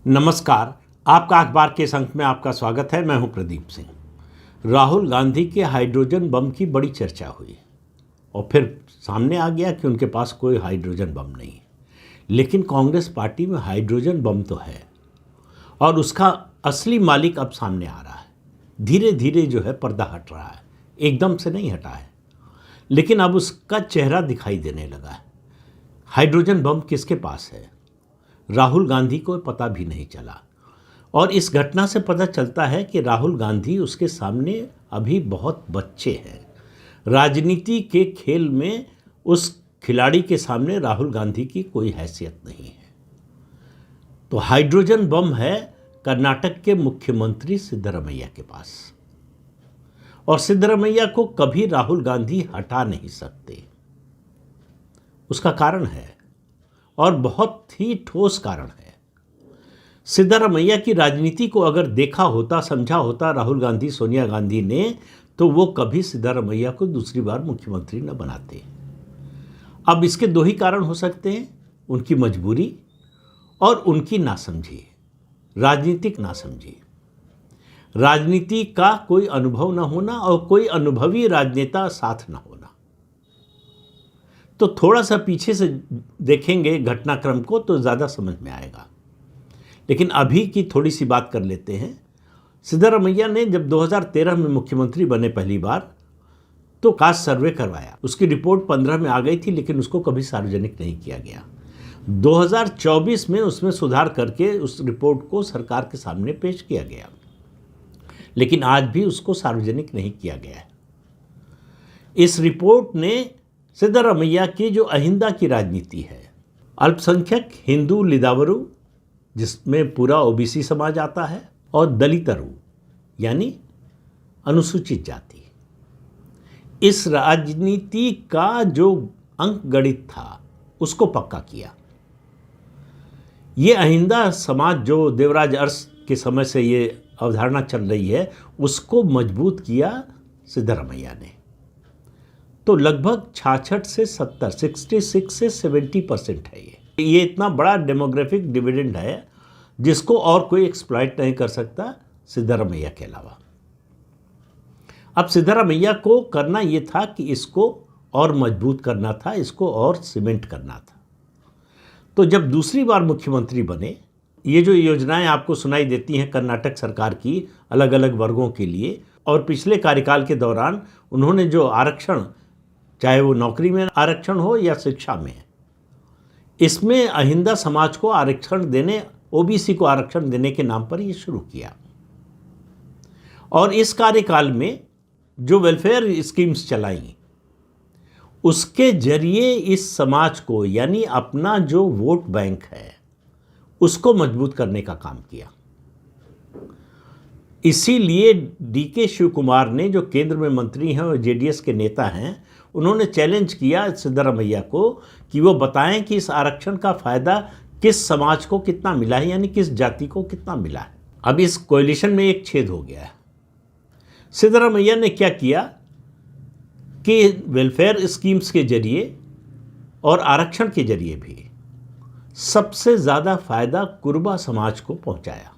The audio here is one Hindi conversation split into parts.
नमस्कार। आपका अखबार के इस अंक में आपका स्वागत है। मैं हूं प्रदीप सिंह। राहुल गांधी के हाइड्रोजन बम की बड़ी चर्चा हुई और फिर सामने आ गया कि उनके पास कोई हाइड्रोजन बम नहीं है। लेकिन कांग्रेस पार्टी में हाइड्रोजन बम तो है और उसका असली मालिक अब सामने आ रहा है। धीरे धीरे जो है पर्दा हट रहा है, एकदम से नहीं हटा है, लेकिन अब उसका चेहरा दिखाई देने लगा है। हाइड्रोजन बम किसके पास है, राहुल गांधी को पता भी नहीं चला। और इस घटना से पता चलता है कि राहुल गांधी उसके सामने अभी बहुत बच्चे हैं। राजनीति के खेल में उस खिलाड़ी के सामने राहुल गांधी की कोई हैसियत नहीं है। तो हाइड्रोजन बम है कर्नाटक के मुख्यमंत्री सिद्धरमैया के पास, और सिद्धरमैया को कभी राहुल गांधी हटा नहीं सकते। उसका कारण है और बहुत ही ठोस कारण है। सिद्धरमैया की राजनीति को अगर देखा होता, समझा होता राहुल गांधी, सोनिया गांधी ने, तो वो कभी सिद्धरमैया को दूसरी बार मुख्यमंत्री न बनाते। अब इसके दो ही कारण हो सकते हैं, उनकी मजबूरी और उनकी नासमझी, राजनीतिक नासमझी। राजनीति का कोई अनुभव न होना और कोई अनुभवी राजनेता साथ न होना। तो थोड़ा सा पीछे से देखेंगे घटनाक्रम को तो ज़्यादा समझ में आएगा। लेकिन अभी की थोड़ी सी बात कर लेते हैं। सिद्धरमैया ने जब 2013 में मुख्यमंत्री बने पहली बार, तो कास्ट सर्वे करवाया। उसकी रिपोर्ट 15 में आ गई थी, लेकिन उसको कभी सार्वजनिक नहीं किया गया। 2024 में उसमें सुधार करके उस रिपोर्ट को सरकार के सामने पेश किया गया, लेकिन आज भी उसको सार्वजनिक नहीं किया गया है। इस रिपोर्ट ने सिद्धरमैया की जो अहिंदा की राजनीति है, अल्पसंख्यक, हिंदू, लिदावरू, जिसमें पूरा ओबीसी समाज आता है, और दलितरू यानी अनुसूचित जाति, इस राजनीति का जो अंक गणित था उसको पक्का किया। ये अहिंदा समाज जो देवराज अरस के समय से ये अवधारणा चल रही है, उसको मजबूत किया सिद्धरमैया ने। तो लगभग 66 से 70, 66 से 70% है ये इतना बड़ा डेमोग्राफिक डिविडेंड है जिसको और कोई एक्सप्लॉइट नहीं कर सकता सिद्धरमैया के अलावा। अब सिद्धरमैया को करना ये था कि इसको और मजबूत करना था, इसको और सीमेंट करना था। तो जब दूसरी बार मुख्यमंत्री बने, ये जो योजनाएं आपको सुनाई देती हैं कर्नाटक सरकार की अलग अलग वर्गों के लिए, और पिछले कार्यकाल के दौरान उन्होंने जो आरक्षण, चाहे वो नौकरी में आरक्षण हो या शिक्षा में, इसमें अहिंदा समाज को आरक्षण देने, ओबीसी को आरक्षण देने के नाम पर ये शुरू किया। और इस कार्यकाल में जो वेलफेयर स्कीम्स चलाई, उसके जरिए इस समाज को, यानी अपना जो वोट बैंक है, उसको मजबूत करने का काम किया। इसीलिए डीके शिव कुमार ने, जो केंद्र में मंत्री हैं और जेडीएस के नेता हैं, उन्होंने चैलेंज किया सिद्धरमैया को कि वो बताएं कि इस आरक्षण का फ़ायदा किस समाज को कितना मिला है, यानी किस जाति को कितना मिला है। अब इस कोएलिशन में एक छेद हो गया है। सिद्धरमैया ने क्या किया कि वेलफेयर स्कीम्स के जरिए और आरक्षण के जरिए भी सबसे ज़्यादा फ़ायदा कुर्बा समाज को पहुंचाया,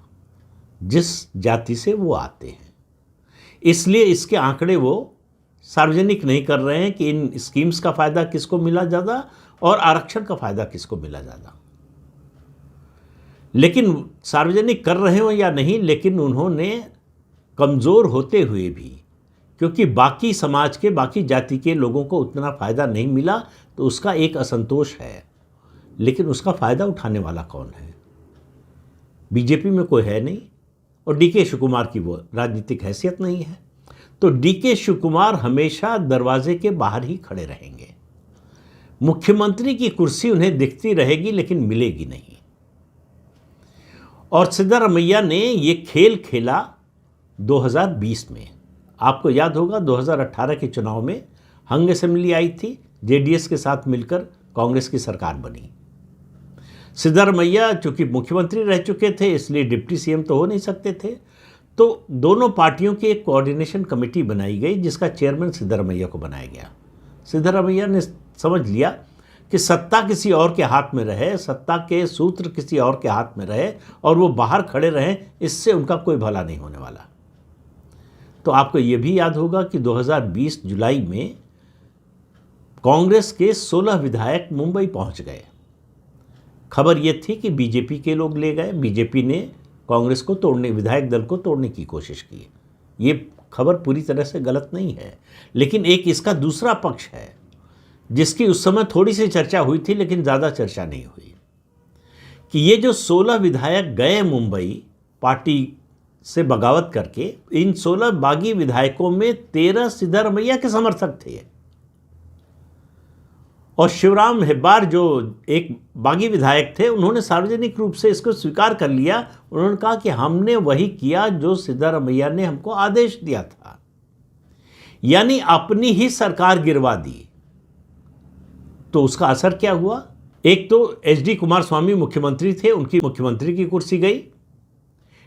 जिस जाति से वो आते हैं। इसलिए इसके आंकड़े वो सार्वजनिक नहीं कर रहे हैं कि इन स्कीम्स का फ़ायदा किसको मिला ज़्यादा और आरक्षण का फ़ायदा किसको मिला ज़्यादा। लेकिन सार्वजनिक कर रहे हो या नहीं, लेकिन उन्होंने कमज़ोर होते हुए भी, क्योंकि बाकी समाज के, बाकी जाति के लोगों को उतना फ़ायदा नहीं मिला, तो उसका एक असंतोष है। लेकिन उसका फ़ायदा उठाने वाला कौन है? बीजेपी में कोई है नहीं, और डीके शिव कुमार की वो राजनीतिक हैसियत नहीं है। तो डीके शिव कुमार हमेशा दरवाजे के बाहर ही खड़े रहेंगे। मुख्यमंत्री की कुर्सी उन्हें दिखती रहेगी, लेकिन मिलेगी नहीं। और सिद्धरमैया ने ये खेल खेला 2020 में। आपको याद होगा 2018 के चुनाव में हंग असेंबली आई थी, जेडीएस के साथ मिलकर कांग्रेस की सरकार बनी। सिद्धरमैया चूंकि मुख्यमंत्री रह चुके थे, इसलिए डिप्टी सीएम तो हो नहीं सकते थे। तो दोनों पार्टियों की एक कोऑर्डिनेशन कमेटी बनाई गई, जिसका चेयरमैन सिद्धरमैया को बनाया गया। सिद्धरमैया ने समझ लिया कि सत्ता किसी और के हाथ में रहे, सत्ता के सूत्र किसी और के हाथ में रहे और वो बाहर खड़े रहें, इससे उनका कोई भला नहीं होने वाला। तो आपको ये भी याद होगा कि 2020 जुलाई में कांग्रेस के 16 विधायक मुंबई पहुंच गए। खबर ये थी कि बीजेपी के लोग ले गए, बीजेपी ने कांग्रेस को तोड़ने, विधायक दल को तोड़ने की कोशिश की। ये खबर पूरी तरह से गलत नहीं है, लेकिन एक इसका दूसरा पक्ष है जिसकी उस समय थोड़ी सी चर्चा हुई थी लेकिन ज़्यादा चर्चा नहीं हुई, कि ये जो 16 विधायक गए मुंबई पार्टी से बगावत करके, इन 16 बागी विधायकों में 13 सिद्धारमैया के समर्थक थे। और शिवराम हेब्बार जो एक बागी विधायक थे, उन्होंने सार्वजनिक रूप से इसको स्वीकार कर लिया। उन्होंने कहा कि हमने वही किया जो सिद्धारमैया ने हमको आदेश दिया था, यानी अपनी ही सरकार गिरवा दी। तो उसका असर क्या हुआ? एक तो एचडी कुमारस्वामी मुख्यमंत्री थे, उनकी मुख्यमंत्री की कुर्सी गई।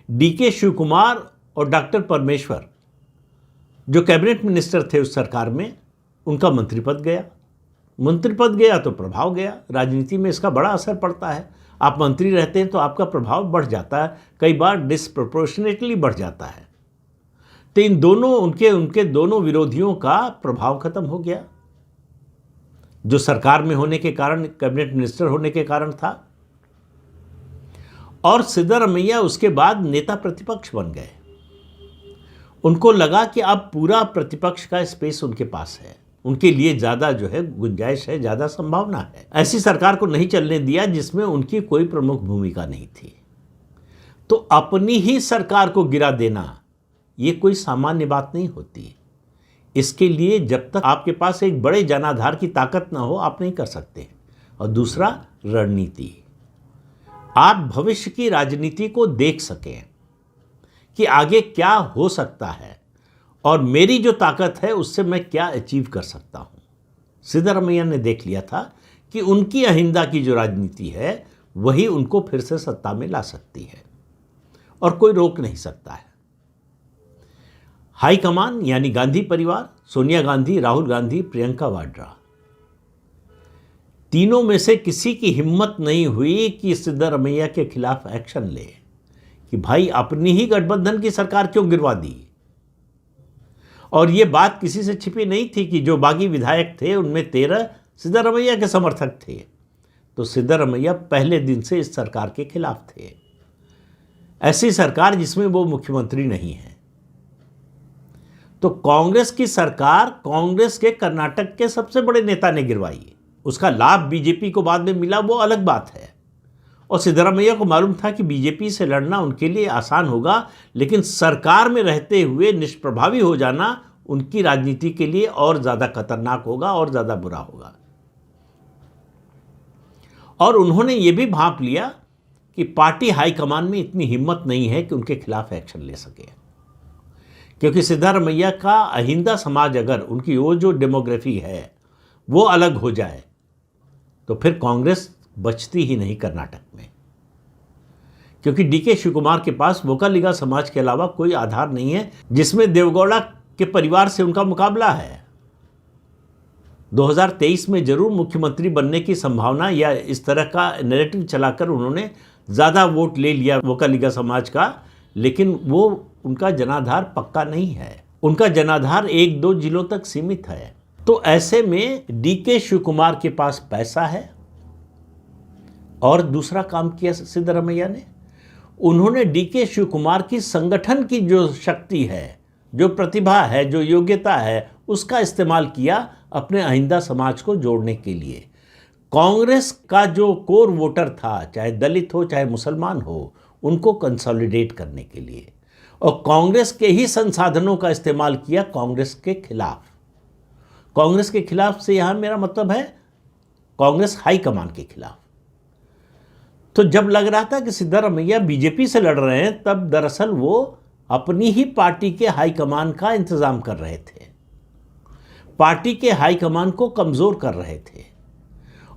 डीके शिवकुमार और डॉक्टर परमेश्वर जो कैबिनेट मिनिस्टर थे उस सरकार में, उनका मंत्री पद गया। मंत्री पद गया तो प्रभाव गया। राजनीति में इसका बड़ा असर पड़ता है। आप मंत्री रहते हैं तो आपका प्रभाव बढ़ जाता है, कई बार डिसप्रोपोर्शनेटली बढ़ जाता है। तो इन दोनों उनके दोनों विरोधियों का प्रभाव खत्म हो गया, जो सरकार में होने के कारण, कैबिनेट मिनिस्टर होने के कारण था। और सिद्धारमैया उसके बाद नेता प्रतिपक्ष बन गए। उनको लगा कि अब पूरा प्रतिपक्ष का स्पेस उनके पास है, उनके लिए ज़्यादा जो है गुंजाइश है, ज़्यादा संभावना है। ऐसी सरकार को नहीं चलने दिया जिसमें उनकी कोई प्रमुख भूमिका नहीं थी। तो अपनी ही सरकार को गिरा देना ये कोई सामान्य बात नहीं होती। इसके लिए जब तक आपके पास एक बड़े जनाधार की ताकत ना हो, आप नहीं कर सकते। और दूसरा, रणनीति। आप भविष्य की राजनीति को देख सकें कि आगे क्या हो सकता है और मेरी जो ताकत है उससे मैं क्या अचीव कर सकता हूं। सिद्धारमैया ने देख लिया था कि उनकी अहिंदा की जो राजनीति है वही उनको फिर से सत्ता में ला सकती है और कोई रोक नहीं सकता है। हाईकमान यानी गांधी परिवार, सोनिया गांधी, राहुल गांधी, प्रियंका वाड्रा, तीनों में से किसी की हिम्मत नहीं हुई कि सिद्धारमैया के खिलाफ एक्शन ले कि भाई अपनी ही गठबंधन की सरकार क्यों गिरवा दी। और ये बात किसी से छिपी नहीं थी कि जो बागी विधायक थे उनमें 13 सिद्धारमैया के समर्थक थे। तो सिद्धारमैया पहले दिन से इस सरकार के खिलाफ थे, ऐसी सरकार जिसमें वो मुख्यमंत्री नहीं है। तो कांग्रेस की सरकार कांग्रेस के कर्नाटक के सबसे बड़े नेता ने गिरवाई। उसका लाभ बीजेपी को बाद में मिला, वो अलग बात है। और सिद्धारमैया को मालूम था कि बीजेपी से लड़ना उनके लिए आसान होगा, लेकिन सरकार में रहते हुए निष्प्रभावी हो जाना उनकी राजनीति के लिए और ज़्यादा खतरनाक होगा और ज़्यादा बुरा होगा। और उन्होंने ये भी भांप लिया कि पार्टी हाईकमान में इतनी हिम्मत नहीं है कि उनके खिलाफ एक्शन ले सके, क्योंकि सिद्धारमैया का अहिंदा समाज, अगर उनकी वो जो डेमोग्राफी है वो अलग हो जाए तो फिर कांग्रेस बचती ही नहीं कर्नाटक में। क्योंकि डीके शिवकुमार के पास वोकालिगा समाज के अलावा कोई आधार नहीं है जिसमें देवगौड़ा के परिवार से उनका मुकाबला है। 2023 में जरूर मुख्यमंत्री बनने की संभावना या इस तरह का नैरेटिव चलाकर उन्होंने ज़्यादा वोट ले लिया वोकालिगा समाज का, लेकिन वो उनका जनाधार पक्का नहीं है। उनका जनाधार 1-2 जिलों तक सीमित है। तो ऐसे में डीके शिवकुमार के पास पैसा है। और दूसरा काम किया सिद्धारमैया ने, उन्होंने डीके शिवकुमार की संगठन की जो शक्ति है, जो प्रतिभा है, जो योग्यता है, उसका इस्तेमाल किया अपने अहिंदा समाज को जोड़ने के लिए। कांग्रेस का जो कोर वोटर था, चाहे दलित हो चाहे मुसलमान हो, उनको कंसोलिडेट करने के लिए, और कांग्रेस के ही संसाधनों का इस्तेमाल किया कांग्रेस के खिलाफ। कांग्रेस के खिलाफ से यहां मेरा मतलब है कांग्रेस हाईकमान के खिलाफ। तो जब लग रहा था कि सिद्धारमैया बीजेपी से लड़ रहे हैं, तब दरअसल वो अपनी ही पार्टी के हाईकमान का इंतजाम कर रहे थे, पार्टी के हाईकमान को कमज़ोर कर रहे थे।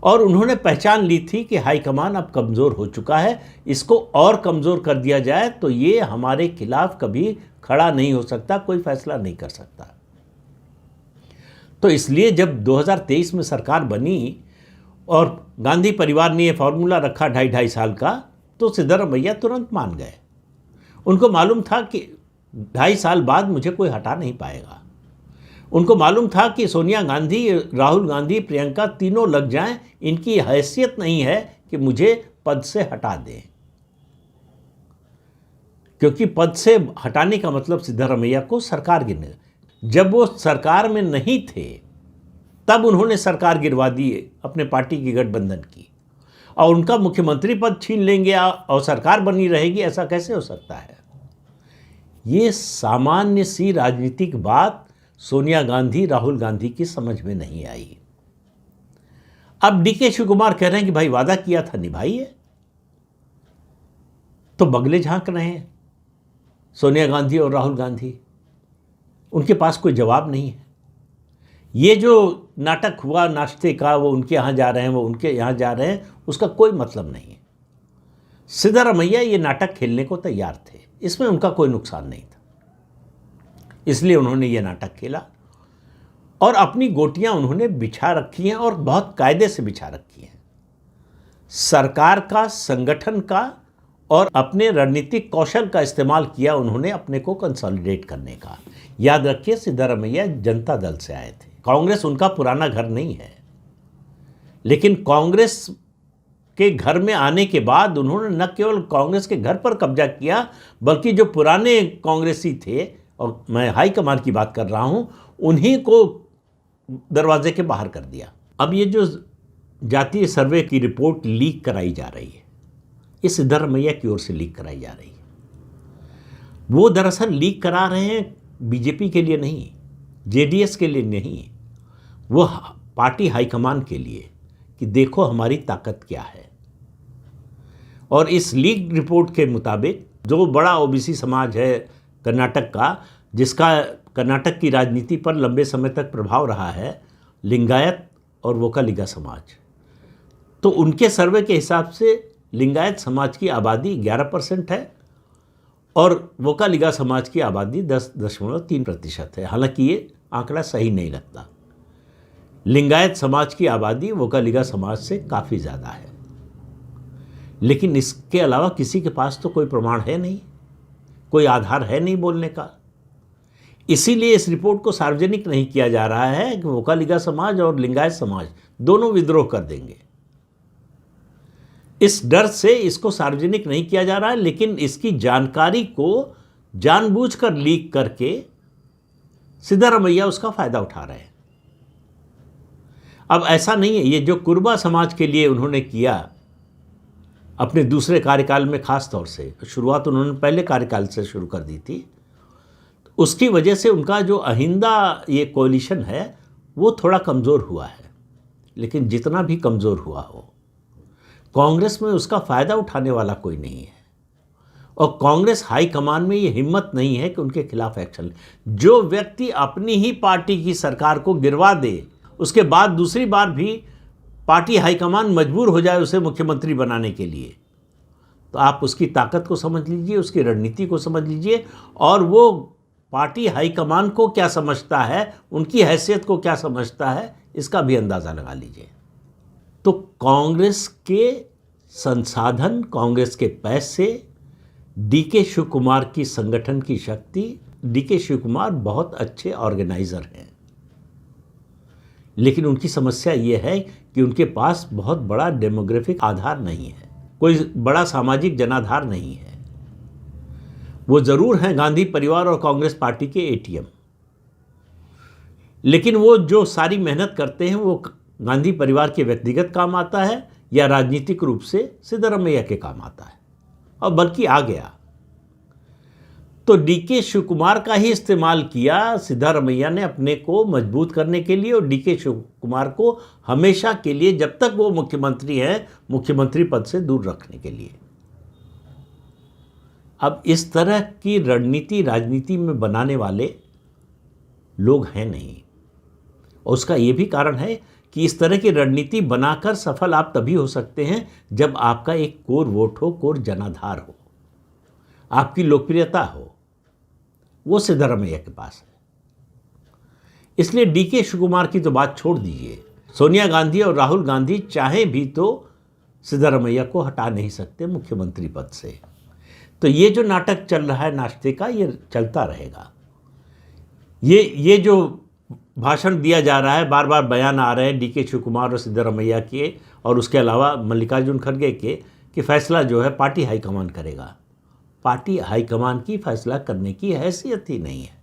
और उन्होंने पहचान ली थी कि हाईकमान अब कमज़ोर हो चुका है, इसको और कमज़ोर कर दिया जाए तो ये हमारे खिलाफ कभी खड़ा नहीं हो सकता, कोई फैसला नहीं कर सकता। तो इसलिए जब 2023 में सरकार बनी और गांधी परिवार ने ये फॉर्मूला रखा 2.5 साल का, तो सिद्धारमैया तुरंत मान गए। उनको मालूम था कि 2.5 साल बाद मुझे कोई हटा नहीं पाएगा। उनको मालूम था कि सोनिया गांधी, राहुल गांधी, प्रियंका तीनों लग जाएं, इनकी हैसियत नहीं है कि मुझे पद से हटा दें, क्योंकि पद से हटाने का मतलब सिद्धारमैया को सरकार गिरने। जब वो सरकार में नहीं थे तब उन्होंने सरकार गिरवा दी अपने पार्टी की गठबंधन की, और उनका मुख्यमंत्री पद छीन लेंगे और सरकार बनी रहेगी, ऐसा कैसे हो सकता है? ये सामान्य सी राजनीतिक बात सोनिया गांधी, राहुल गांधी की समझ में नहीं आई। अब डीके शिव कुमार कह रहे हैं कि भाई वादा किया था निभाइए, तो बगले झांक रहे हैं सोनिया गांधी और राहुल गांधी। उनके पास कोई जवाब नहीं है। ये जो नाटक हुआ नाश्ते का, वो उनके यहाँ जा रहे हैं, वो उनके यहाँ जा रहे हैं, उसका कोई मतलब नहीं है। सिद्धारमैया ये नाटक खेलने को तैयार थे, इसमें उनका कोई नुकसान नहीं था, इसलिए उन्होंने ये नाटक खेला और अपनी गोटियां उन्होंने बिछा रखी हैं, और बहुत कायदे से बिछा रखी हैं। सरकार का, संगठन का और अपने रणनीतिक कौशल का इस्तेमाल किया उन्होंने अपने को कंसोलिडेट करने का। याद रखिए, सिद्धारमैया जनता दल से आए थे, कांग्रेस उनका पुराना घर नहीं है, लेकिन कांग्रेस के घर में आने के बाद उन्होंने न केवल कांग्रेस के घर पर कब्जा किया, बल्कि जो पुराने कांग्रेसी थे, और मैं हाईकमान की बात कर रहा हूं, उन्हीं को दरवाजे के बाहर कर दिया। अब ये जो जातीय सर्वे की रिपोर्ट लीक कराई जा रही है, ये सिद्धारमैया की ओर से लीक कराई जा रही है। वो दरअसल लीक करा रहे हैं बीजेपी के लिए नहीं, जेडीएस के लिए नहीं, वो पार्टी हाईकमान के लिए, कि देखो हमारी ताकत क्या है। और इस लीक रिपोर्ट के मुताबिक जो बड़ा ओबीसी समाज है कर्नाटक का, जिसका कर्नाटक की राजनीति पर लंबे समय तक प्रभाव रहा है, लिंगायत और वोकालिगा समाज, तो उनके सर्वे के हिसाब से लिंगायत समाज की आबादी 11% है और वोकालिगा समाज की आबादी 10.3% है। हालांकि ये आंकड़ा सही नहीं लगता। लिंगायत समाज की आबादी वोकालिगा समाज से काफ़ी ज़्यादा है, लेकिन इसके अलावा किसी के पास तो कोई प्रमाण है नहीं, कोई आधार है नहीं बोलने का। इसीलिए इस रिपोर्ट को सार्वजनिक नहीं किया जा रहा है कि वोकालिगा समाज और लिंगायत समाज दोनों विद्रोह कर देंगे। इस डर से इसको सार्वजनिक नहीं किया जा रहा है, लेकिन इसकी जानकारी को जानबूझकर लीक करके सिद्धारमैया उसका फायदा उठा रहे हैं। अब ऐसा नहीं है, ये जो कुर्बा समाज के लिए उन्होंने किया अपने दूसरे कार्यकाल में, खास तौर से शुरुआत उन्होंने पहले कार्यकाल से शुरू कर दी थी, उसकी वजह से उनका जो अहिंदा ये कोalition है वो थोड़ा कमज़ोर हुआ है। लेकिन जितना भी कमज़ोर हुआ हो, कांग्रेस में उसका फ़ायदा उठाने वाला कोई नहीं है, और कांग्रेस हाईकमान में ये हिम्मत नहीं है कि उनके खिलाफ एक्शन। जो व्यक्ति अपनी ही पार्टी की सरकार को गिरवा दे, उसके बाद दूसरी बार भी पार्टी हाईकमान मजबूर हो जाए उसे मुख्यमंत्री बनाने के लिए, तो आप उसकी ताकत को समझ लीजिए, उसकी रणनीति को समझ लीजिए, और वो पार्टी हाईकमान को क्या समझता है, उनकी हैसियत को क्या समझता है, इसका भी अंदाज़ा लगा लीजिए। तो कांग्रेस के संसाधन, कांग्रेस के पैसे, डीके शिव कुमार की संगठन की शक्ति, डीके शिव कुमार बहुत अच्छे ऑर्गेनाइज़र हैं, लेकिन उनकी समस्या ये है कि उनके पास बहुत बड़ा डेमोग्राफिक आधार नहीं है, कोई बड़ा सामाजिक जनाधार नहीं है। वो ज़रूर हैं गांधी परिवार और कांग्रेस पार्टी के एटीएम, लेकिन वो जो सारी मेहनत करते हैं वो गांधी परिवार के व्यक्तिगत काम आता है या राजनीतिक रूप से सिद्धारमैया के काम आता है, और बल्कि आ गया तो डीके शिव कुमार का ही इस्तेमाल किया सिद्धारमैया ने अपने को मजबूत करने के लिए, और डीके शिव कुमार को हमेशा के लिए, जब तक वो मुख्यमंत्री हैं, मुख्यमंत्री पद से दूर रखने के लिए। अब इस तरह की रणनीति राजनीति में बनाने वाले लोग हैं नहीं, और उसका ये भी कारण है कि इस तरह की रणनीति बनाकर सफल आप तभी हो सकते हैं जब आपका एक कोर वोट हो, कोर जनाधार हो, आपकी लोकप्रियता हो। वो सिद्धारमैया के पास है। इसलिए डीके शिव कुमार की तो बात छोड़ दीजिए, सोनिया गांधी और राहुल गांधी चाहे भी तो सिद्धारमैया को हटा नहीं सकते मुख्यमंत्री पद से। तो ये जो नाटक चल रहा है नाश्ते का, ये चलता रहेगा। ये जो भाषण दिया जा रहा है, बार बार बयान आ रहे हैं डीके शिवकुमार और सिद्धारमैया के और उसके अलावा मल्लिकार्जुन खड़गे के कि फैसला जो है पार्टी हाईकमान करेगा। पार्टी हाईकमान की फैसला करने की हैसियत ही नहीं है।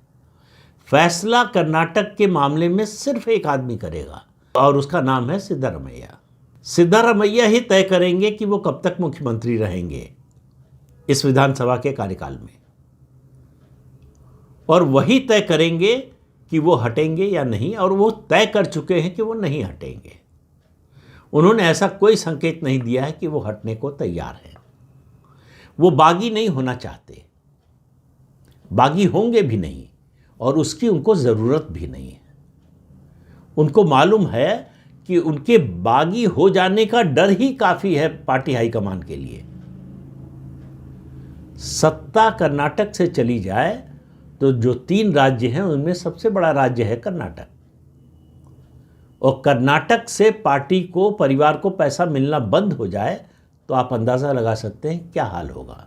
फैसला कर्नाटक के मामले में सिर्फ एक आदमी करेगा और उसका नाम है सिद्धारमैया। सिद्धारमैया ही तय करेंगे कि वो कब तक मुख्यमंत्री रहेंगे इस विधानसभा के कार्यकाल में, और वही तय करेंगे कि वो हटेंगे या नहीं, और वो तय कर चुके हैं कि वो नहीं हटेंगे। उन्होंने ऐसा कोई संकेत नहीं दिया है कि वो हटने को तैयार हैं। वो बागी नहीं होना चाहते, बागी होंगे भी नहीं और उसकी उनको ज़रूरत भी नहीं है। उनको मालूम है कि उनके बागी हो जाने का डर ही काफ़ी है पार्टी हाईकमान के लिए। सत्ता कर्नाटक से चली जाए तो जो 3 राज्य हैं उनमें सबसे बड़ा राज्य है कर्नाटक, और कर्नाटक से पार्टी को, परिवार को पैसा मिलना बंद हो जाए तो आप अंदाज़ा लगा सकते हैं क्या हाल होगा।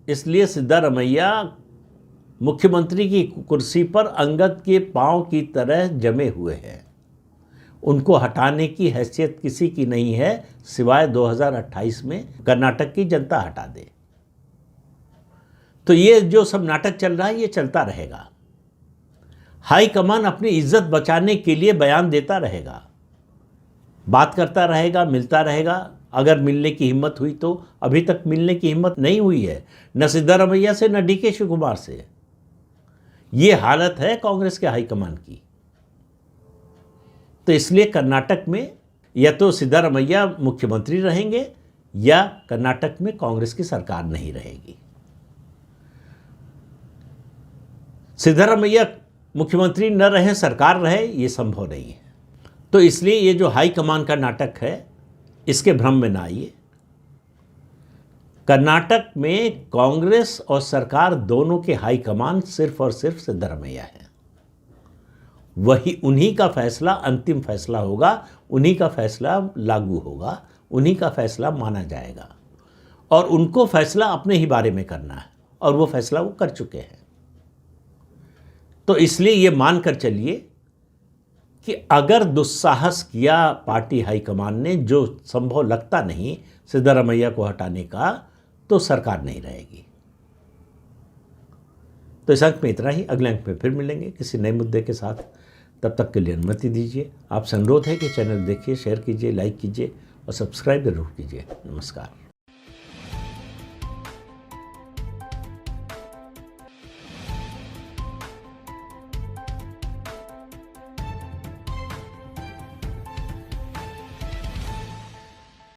इसलिए सिद्धारमैया मुख्यमंत्री की कुर्सी पर अंगद के पांव की तरह जमे हुए हैं। उनको हटाने की हैसियत किसी की नहीं है सिवाय 2028 में कर्नाटक की जनता हटा दे। तो ये जो सब नाटक चल रहा है ये चलता रहेगा। हाईकमान अपनी इज्जत बचाने के लिए बयान देता रहेगा, बात करता रहेगा, मिलता रहेगा। अगर मिलने की हिम्मत हुई तो, अभी तक मिलने की हिम्मत नहीं हुई है, न सिद्धारमैया से न डीके शिवकुमार से। ये हालत है कांग्रेस के हाईकमान की। तो इसलिए कर्नाटक में या तो सिद्धारमैया मुख्यमंत्री रहेंगे या कर्नाटक में कांग्रेस की सरकार नहीं रहेगी। सिद्धारमैया मुख्यमंत्री न रहे, सरकार रहे, ये संभव नहीं है। तो इसलिए ये जो हाईकमान का नाटक है इसके भ्रम में ना आइए। कर्नाटक में कांग्रेस और सरकार दोनों के हाईकमान सिर्फ और सिर्फ सिद्धारमैया है। वही उन्हीं का फैसला अंतिम फैसला होगा, उन्हीं का फैसला लागू होगा, उन्हीं का फैसला माना जाएगा, और उनको फैसला अपने ही बारे में करना है और वो फैसला वो कर चुके हैं। तो इसलिए ये मानकर चलिए कि अगर दुस्साहस किया पार्टी हाईकमान ने, जो संभव लगता नहीं सिद्धारमैया को हटाने का, तो सरकार नहीं रहेगी। तो इस अंक में इतना ही। अगले अंक में फिर मिलेंगे किसी नए मुद्दे के साथ। तब तक के लिए अनुमति दीजिए। आपसे अनुरोध है कि चैनल देखिए, शेयर कीजिए, लाइक कीजिए और सब्सक्राइब जरूर कीजिए। नमस्कार।